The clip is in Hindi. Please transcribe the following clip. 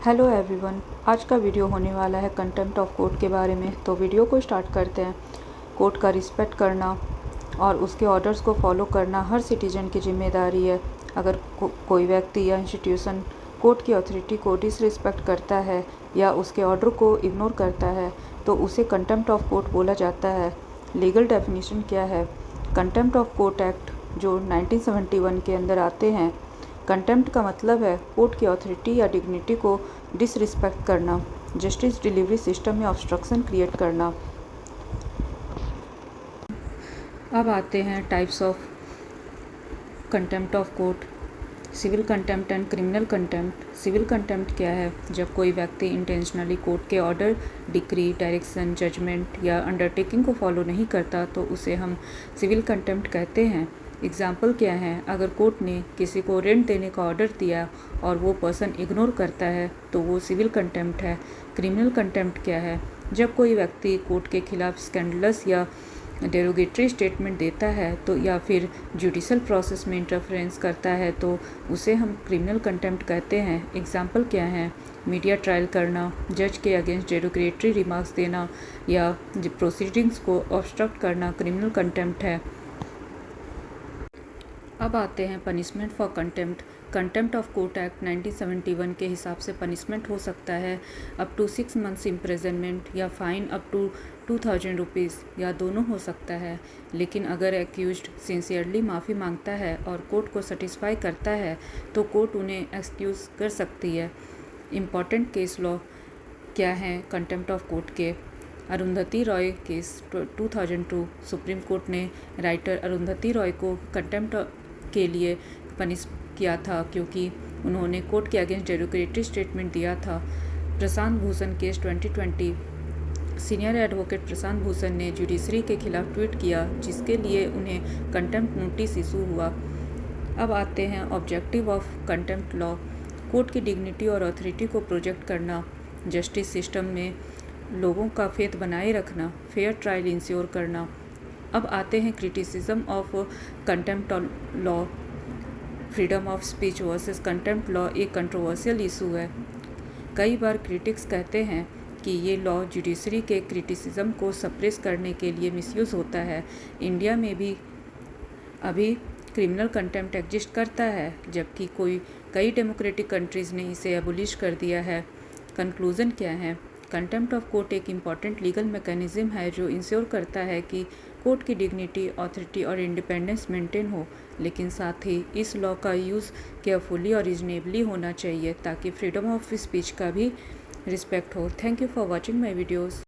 हेलो एवरीवन, आज का वीडियो होने वाला है कंटेम्प्ट ऑफ कोर्ट के बारे में। तो वीडियो को स्टार्ट करते हैं। कोर्ट का रिस्पेक्ट करना और उसके ऑर्डर्स को फॉलो करना हर सिटीजन की जिम्मेदारी है। अगर कोई व्यक्ति या इंस्टीट्यूशन कोर्ट की अथॉरिटी को डिसरिस्पेक्ट करता है या उसके ऑर्डर को इग्नोर करता है तो उसे कंटेम्प्ट ऑफ कोर्ट बोला जाता है। लीगल डेफिनेशन क्या है? कंटेम्प्ट ऑफ कोर्ट एक्ट जो 1971 के अंदर आते हैं, कंटेम्प्ट का मतलब है कोर्ट की अथॉरिटी या डिग्निटी को डिसरिस्पेक्ट करना, जस्टिस डिलीवरी सिस्टम में ऑब्स्ट्रक्शन क्रिएट करना। अब आते हैं types of contempt of court, civil contempt and criminal contempt. Civil contempt क्या है? जब कोई व्यक्ति इंटेंशनली कोर्ट के ऑर्डर, डिक्री, डायरेक्शन, जजमेंट या अंडरटेकिंग को फॉलो नहीं करता तो उसे हम सिविल कंटेम्प्ट कहते हैं। एग्जाम्पल क्या है? अगर कोर्ट ने किसी को रेंट देने का ऑर्डर दिया और वो पर्सन इग्नोर करता है तो वो सिविल कंटेम्प्ट है। क्रिमिनल कंटेम्प्ट क्या है? जब कोई व्यक्ति कोर्ट के खिलाफ स्कैंडलस या डेरोगेटरी स्टेटमेंट देता है तो या फिर जुडिशल प्रोसेस में इंटरफेरेंस करता है तो उसे हम क्रिमिनल कंटेम्प्ट कहते हैं। एग्जाम्पल क्या है? मीडिया ट्रायल करना, जज के अगेंस्ट डेरोगेटरी रिमार्क्स देना या प्रोसीडिंग्स को ऑब्स्ट्रक्ट करना क्रिमिनल कंटेम्प्ट है। अब आते हैं punishment for contempt. Contempt of court act 1971 के हिसाब से पनिशमेंट हो सकता है अप टू 6 मंथ्स इम्प्रिजनमेंट या फाइन अप टू 2000 रुपीज़ या दोनों हो सकता है। लेकिन अगर एक्यूज्ड सिंसियरली माफ़ी मांगता है और कोर्ट को सेटिस्फाई करता है तो कोर्ट उन्हें एक्सक्यूज़ कर सकती है। इम्पॉर्टेंट केस लॉ क्या है कंटेम्प्ट ऑफ कोर्ट के? Arundhati Roy case 2002, supreme court ने राइटर अरुंधति रॉय को कंटेम्प्ट के लिए पनिश किया था क्योंकि उन्होंने कोर्ट के अगेंस्ट डेरोगेटरी स्टेटमेंट दिया था। Prashant Bhushan case 2020, senior advocate Prashant Bhushan ने जुडिशरी के खिलाफ ट्वीट किया जिसके लिए उन्हें कंटेम्प्ट नोटिस इशू हुआ। अब आते हैं objective of contempt law. Court की डिग्निटी और अथॉरिटी को प्रोजेक्ट करना, जस्टिस सिस्टम में लोगों का फेथ बनाए रखना, फेयर ट्रायल इंश्योर करना। अब आते हैं criticism of contempt law. Freedom of speech versus contempt law एक कंट्रोवर्शियल इशू है। कई बार क्रिटिक्स कहते हैं कि ये लॉ जुडिशरी के क्रिटिसिज्म को सप्रेस करने के लिए मिसयूज़ होता है। इंडिया में भी अभी क्रिमिनल कंटेम्प्ट एग्जिस्ट करता है जबकि कई डेमोक्रेटिक कंट्रीज़ ने इसे एबोलिश कर दिया है। कंक्लूज़न क्या है? कंटेम्प्ट ऑफ कोर्ट एक इम्पॉर्टेंट लीगल मैकेनिज्म है जो इंश्योर करता है कि कोर्ट की डिग्निटी, अथॉरिटी और इंडिपेंडेंस मेंटेन हो, लेकिन साथ ही इस लॉ का यूज़ केयरफुली और रीजनेबली होना चाहिए ताकि फ्रीडम ऑफ स्पीच का भी रिस्पेक्ट हो। Thank you for watching my videos.